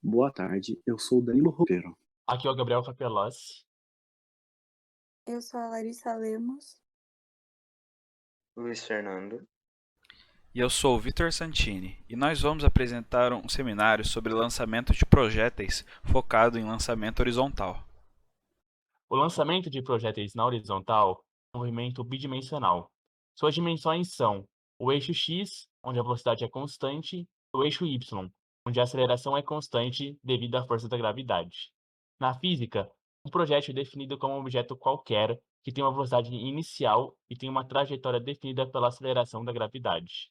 Boa tarde, eu sou o Danilo Roupeiro. Aqui é o Gabriel Capelozzi. Eu sou a Larissa Lemos. Luiz Fernando. E eu sou o Vitor Santini, e nós vamos apresentar um seminário sobre lançamento de projéteis focado em lançamento horizontal. O lançamento de projéteis na horizontal é um movimento bidimensional. Suas dimensões são o eixo x, onde a velocidade é constante, e o eixo y, onde a aceleração é constante devido à força da gravidade. Na física, um projétil é definido como um objeto qualquer que tem uma velocidade inicial e tem uma trajetória definida pela aceleração da gravidade.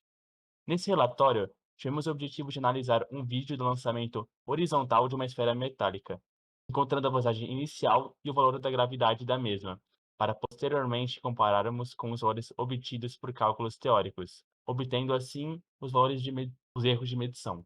Nesse relatório, tivemos o objetivo de analisar um vídeo do lançamento horizontal de uma esfera metálica, encontrando a velocidade inicial e o valor da gravidade da mesma, para posteriormente compararmos com os valores obtidos por cálculos teóricos, obtendo assim os valores os erros de medição.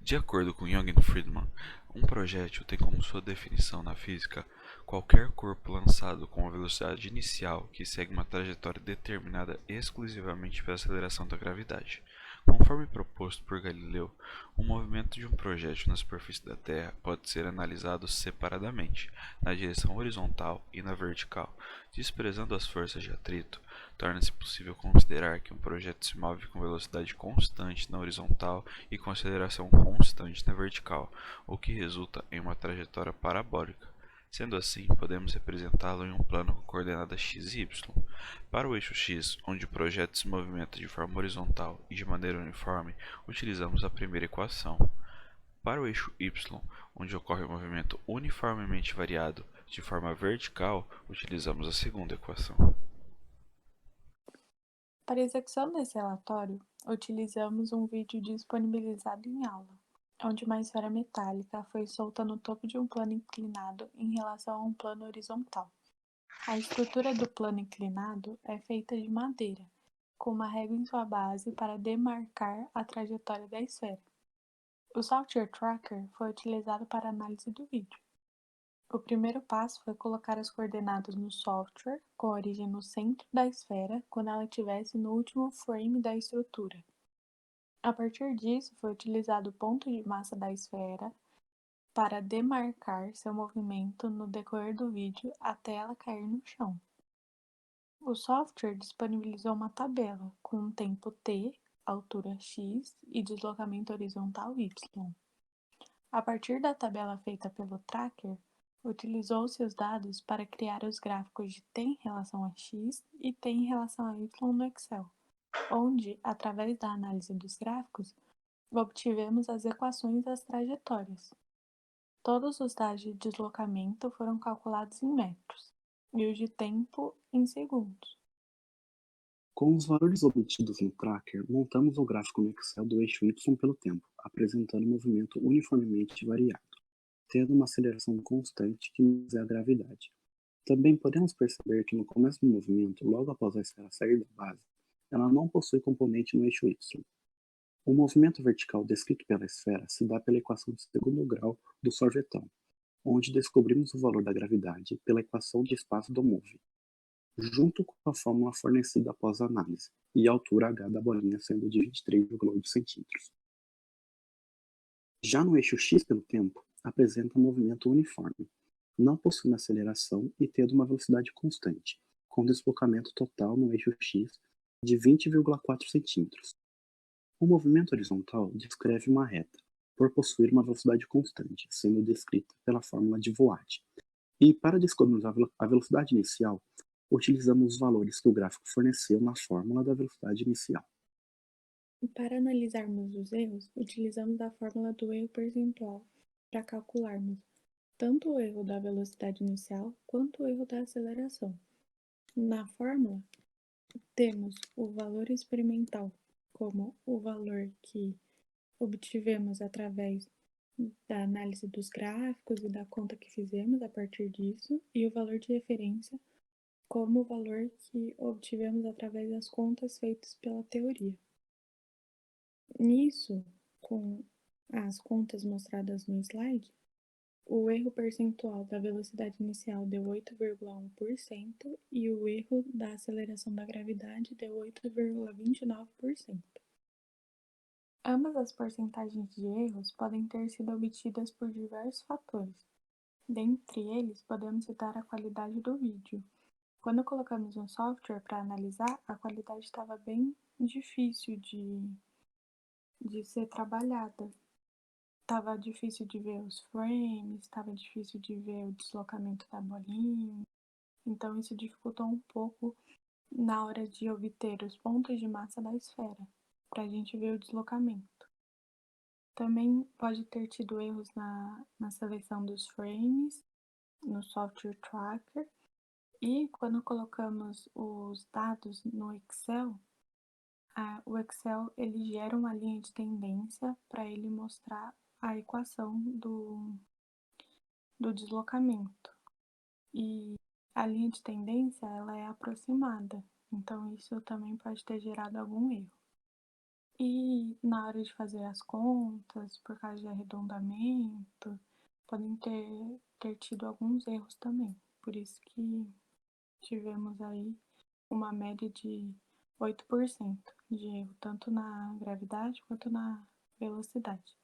De acordo com Jürgen Friedman, um projétil tem como sua definição na física qualquer corpo lançado com uma velocidade inicial que segue uma trajetória determinada exclusivamente pela aceleração da gravidade. Conforme proposto por Galileu, o movimento de um projétil na superfície da Terra pode ser analisado separadamente, na direção horizontal e na vertical. Desprezando as forças de atrito, torna-se possível considerar que um projétil se move com velocidade constante na horizontal e com aceleração constante na vertical, o que resulta em uma trajetória parabólica. Sendo assim, podemos representá-lo em um plano com coordenadas x e y. Para o eixo x, onde o projeto se movimenta de forma horizontal e de maneira uniforme, utilizamos a primeira equação. Para o eixo y, onde ocorre o movimento uniformemente variado de forma vertical, utilizamos a segunda equação. Para a execução desse relatório, utilizamos um vídeo disponibilizado em aula, onde uma esfera metálica foi solta no topo de um plano inclinado em relação a um plano horizontal. A estrutura do plano inclinado é feita de madeira, com uma régua em sua base para demarcar a trajetória da esfera. O software Tracker foi utilizado para a análise do vídeo. O primeiro passo foi colocar as coordenadas no software, com a origem no centro da esfera, quando ela estivesse no último frame da estrutura. A partir disso, foi utilizado o ponto de massa da esfera para demarcar seu movimento no decorrer do vídeo até ela cair no chão. O software disponibilizou uma tabela com um tempo t, altura x e deslocamento horizontal y. A partir da tabela feita pelo tracker, utilizou-se os dados para criar os gráficos de t em relação a x e t em relação a y no Excel, onde, através da análise dos gráficos, obtivemos as equações das trajetórias. Todos os dados de deslocamento foram calculados em metros e os de tempo em segundos. Com os valores obtidos no tracker, montamos o gráfico no Excel do eixo Y pelo tempo, apresentando um movimento uniformemente variado, tendo uma aceleração constante que é a gravidade. Também podemos perceber que no começo do movimento, logo após a esfera sair da base, ela não possui componente no eixo Y. O movimento vertical descrito pela esfera se dá pela equação de segundo grau do sorvetão, onde descobrimos o valor da gravidade pela equação de espaço do move, junto com a fórmula fornecida após a análise, e a altura h da bolinha sendo de 23,8 centímetros. Já no eixo x pelo tempo, apresenta um movimento uniforme, não possuindo aceleração e tendo uma velocidade constante, com deslocamento total no eixo x de 20,4 centímetros. O movimento horizontal descreve uma reta, por possuir uma velocidade constante, sendo descrita pela fórmula de Voigt. E para descobrirmos a velocidade inicial, utilizamos os valores que o gráfico forneceu na fórmula da velocidade inicial. Para analisarmos os erros, utilizamos a fórmula do erro percentual para calcularmos tanto o erro da velocidade inicial quanto o erro da aceleração. Na fórmula, temos o valor experimental como o valor que obtivemos através da análise dos gráficos e da conta que fizemos a partir disso, e o valor de referência como o valor que obtivemos através das contas feitas pela teoria. Nisso, com as contas mostradas no slide, o erro percentual da velocidade inicial deu 8,1% e o erro da aceleração da gravidade deu 8,29%. Ambas as porcentagens de erros podem ter sido obtidas por diversos fatores. Dentre eles, podemos citar a qualidade do vídeo. Quando colocamos um software para analisar, a qualidade estava bem difícil de ser trabalhada. Estava difícil de ver os frames, estava difícil de ver o deslocamento da bolinha. Então, isso dificultou um pouco na hora de obter os pontos de massa da esfera, para a gente ver o deslocamento. Também pode ter tido erros na seleção dos frames, no software tracker, e quando colocamos os dados no Excel, o Excel ele gera uma linha de tendência para ele mostrar a equação do deslocamento. E a linha de tendência ela é aproximada, então isso também pode ter gerado algum erro. E na hora de fazer as contas, por causa de arredondamento, podem ter tido alguns erros também. Por isso que tivemos aí uma média de 8% de erro, tanto na gravidade quanto na velocidade.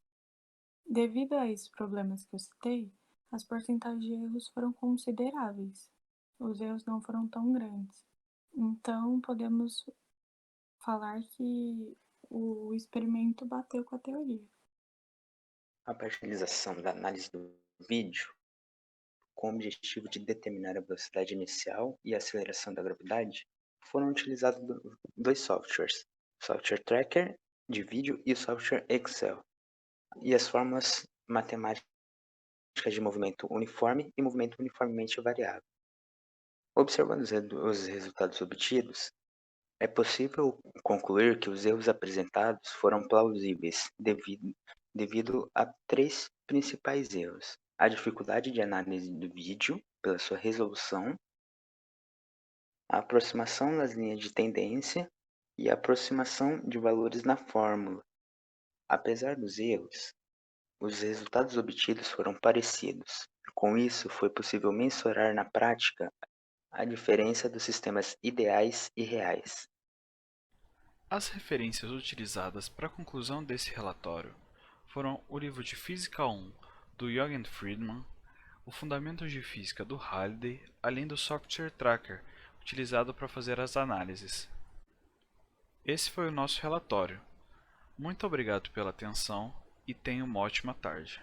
Devido a esses problemas que eu citei, as porcentagens de erros foram consideráveis. Os erros não foram tão grandes. Então, podemos falar que o experimento bateu com a teoria. A parcialização da análise do vídeo, com o objetivo de determinar a velocidade inicial e a aceleração da gravidade, foram utilizados dois softwares, o software tracker de vídeo e o software Excel, e as fórmulas matemáticas de movimento uniforme e movimento uniformemente variável. Observando os resultados obtidos, é possível concluir que os erros apresentados foram plausíveis devido a três principais erros: a dificuldade de análise do vídeo pela sua resolução, a aproximação nas linhas de tendência e a aproximação de valores na fórmula. Apesar dos erros, os resultados obtidos foram parecidos. Com isso, foi possível mensurar na prática a diferença dos sistemas ideais e reais. As referências utilizadas para a conclusão desse relatório foram o livro de Física 1 do Jürgen Friedmann, o Fundamentos de Física do Halliday, além do software tracker utilizado para fazer as análises. Esse foi o nosso relatório. Muito obrigado pela atenção e tenha uma ótima tarde.